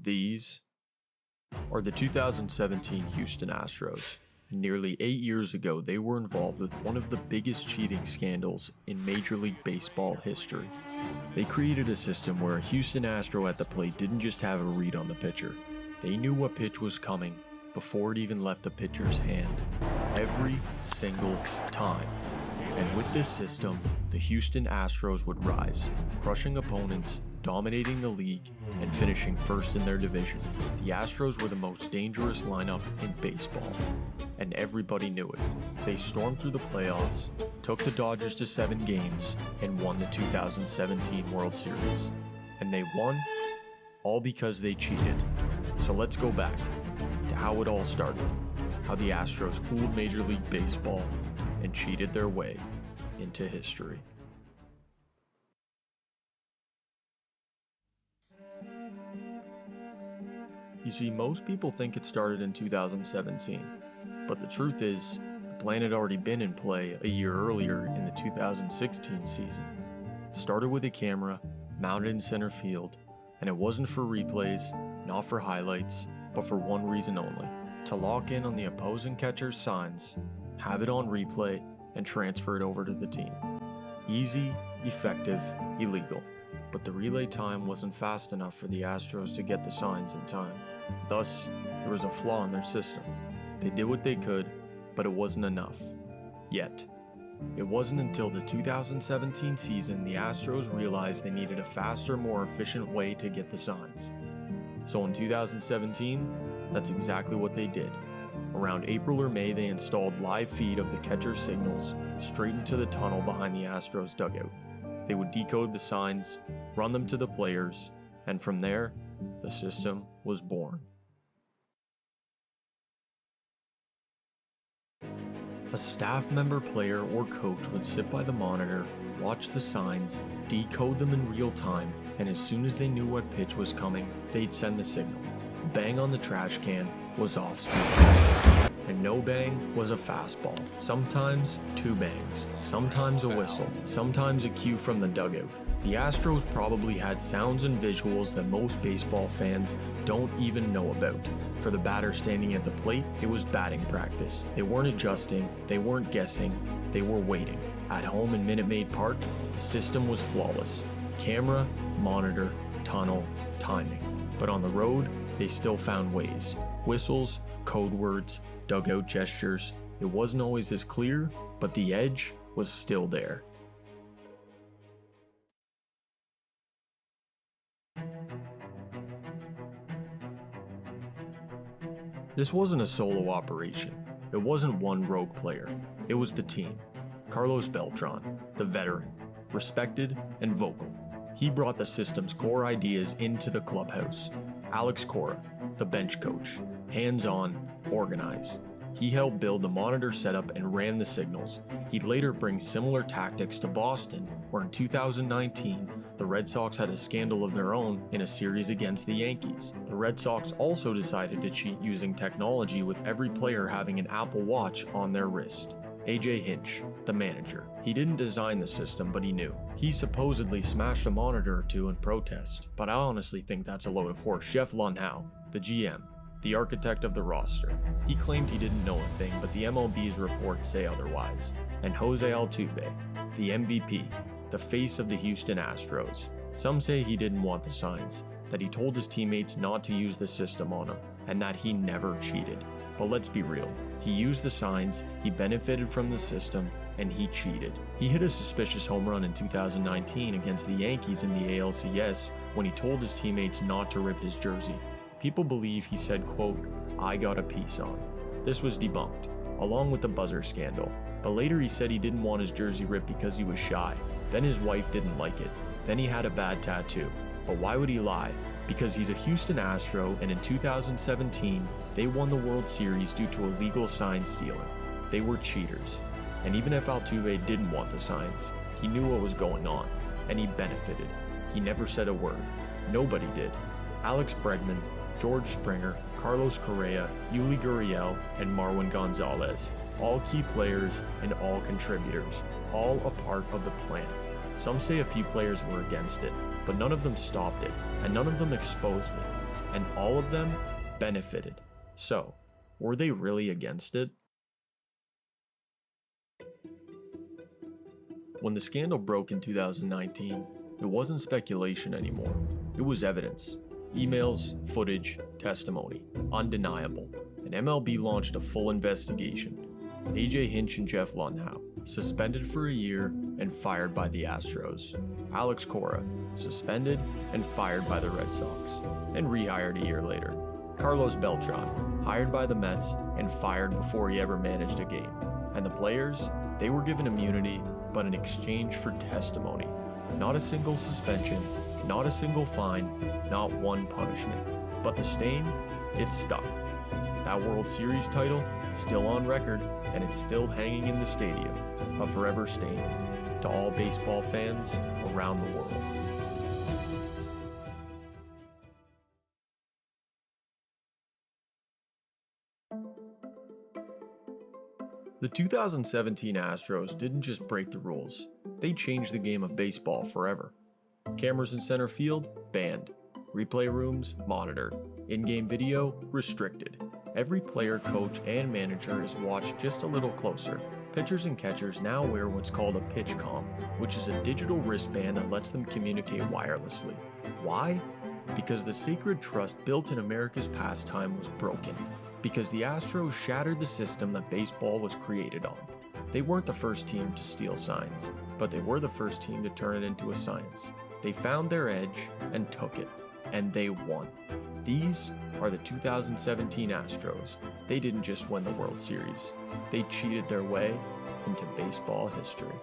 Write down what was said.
These are the 2017 Houston Astros. Nearly 8 years ago, they were involved with one of the biggest cheating scandals in Major League Baseball history. They created a system where a Houston Astro at the plate didn't just have a read on the pitcher. They knew what pitch was coming before it even left the pitcher's hand, every single time. And with this system, the Houston Astros would rise, crushing opponents, dominating the league, and finishing first in their division. The Astros were the most dangerous lineup in baseball, and everybody knew it. They stormed through the playoffs, took the Dodgers to 7 games, and won the 2017 World Series. And they won, all because they cheated. So let's go back to how it all started, how the Astros fooled Major League Baseball and cheated their way into history. You see, most people think it started in 2017, but the truth is, the plan had already been in play a year earlier in the 2016 season. It started with a camera mounted in center field, and it wasn't for replays, not for highlights, but for one reason only: to lock in on the opposing catcher's signs, have it on replay, and transfer it over to the team. Easy, effective, illegal. But the relay time wasn't fast enough for the Astros to get the signs in time. Thus, there was a flaw in their system. They did what they could, but it wasn't enough. Yet. It wasn't until the 2017 season the Astros realized they needed a faster, more efficient way to get the signs. So in 2017, that's exactly what they did. Around April or May, they installed live feed of the catcher's signals straight into the tunnel behind the Astros dugout. They would decode the signs, run them to the players, and from there, the system was born. A staff member, player, or coach would sit by the monitor, watch the signs, decode them in real time, and as soon as they knew what pitch was coming, they'd send the signal. Bang on the trash can was off speed. And no bang was a fastball. Sometimes 2 bangs, sometimes a whistle, sometimes a cue from the dugout. The Astros probably had sounds and visuals that most baseball fans don't even know about. For the batter standing at the plate, it was batting practice. They weren't adjusting, they weren't guessing, they were waiting. At home in Minute Maid Park, the system was flawless. Camera, monitor, tunnel, timing. But on the road, they still found ways. Whistles, code words, dugout gestures. It wasn't always as clear, but the edge was still there. This wasn't a solo operation. It wasn't one rogue player. It was the team. Carlos Beltran, the veteran, respected and vocal. He brought the system's core ideas into the clubhouse. Alex Cora, the bench coach, hands-on, organized. He helped build the monitor setup and ran the signals. He'd later bring similar tactics to Boston, where in 2019, the Red Sox had a scandal of their own in a series against the Yankees. The Red Sox also decided to cheat using technology, with every player having an Apple Watch on their wrist. AJ Hinch, the manager. He didn't design the system, but he knew. He supposedly smashed a monitor or two in protest, but I honestly think that's a load of horse. Jeff Lunhow, the GM, the architect of the roster. He claimed he didn't know a thing, but the MLB's reports say otherwise. And Jose Altuve, the MVP, the face of the Houston Astros. Some say he didn't want the signs, that he told his teammates not to use the system on him, and that he never cheated. But let's be real, he used the signs, he benefited from the system, and he cheated. He hit a suspicious home run in 2019 against the Yankees in the ALCS when he told his teammates not to rip his jersey. People believe he said, quote, "I got a piece on." This was debunked, along with the buzzer scandal. But later he said he didn't want his jersey ripped because he was shy. Then his wife didn't like it. Then he had a bad tattoo. But why would he lie? Because he's a Houston Astro, and in 2017, they won the World Series due to illegal sign stealing. They were cheaters. And even if Altuve didn't want the signs, he knew what was going on, and he benefited. He never said a word. Nobody did. Alex Bregman, George Springer, Carlos Correa, Yuli Gurriel, and Marwin Gonzalez. All key players and all contributors, all a part of the plan. Some say a few players were against it, but none of them stopped it, and none of them exposed it. and all of them benefited. So, were they really against it? When the scandal broke in 2019, it wasn't speculation anymore. It was evidence. Emails, footage, testimony. Undeniable. And MLB launched a full investigation. AJ Hinch and Jeff Lundhout, suspended for a year and fired by the Astros. Alex Cora, suspended and fired by the Red Sox, and rehired a year later. Carlos Beltran, hired by the Mets and fired before he ever managed a game. And the players, they were given immunity, but in exchange for testimony. Not a single suspension, not a single fine, not one punishment. But the stain, it stuck. That World Series title, still on record, and it's still hanging in the stadium, a forever stain to all baseball fans around the world. The 2017 Astros didn't just break the rules, they changed the game of baseball forever. Cameras in center field, banned. Replay rooms, monitored. In-game video, restricted. Every player, coach, and manager is watched just a little closer. Pitchers and catchers now wear what's called a pitch comm, which is a digital wristband that lets them communicate wirelessly. Why? Because the sacred trust built in America's pastime was broken. Because the Astros shattered the system that baseball was created on. They weren't the first team to steal signs, but they were the first team to turn it into a science. They found their edge and took it, and they won. These are the 2017 Astros. They didn't just win the World Series. They cheated their way into baseball history.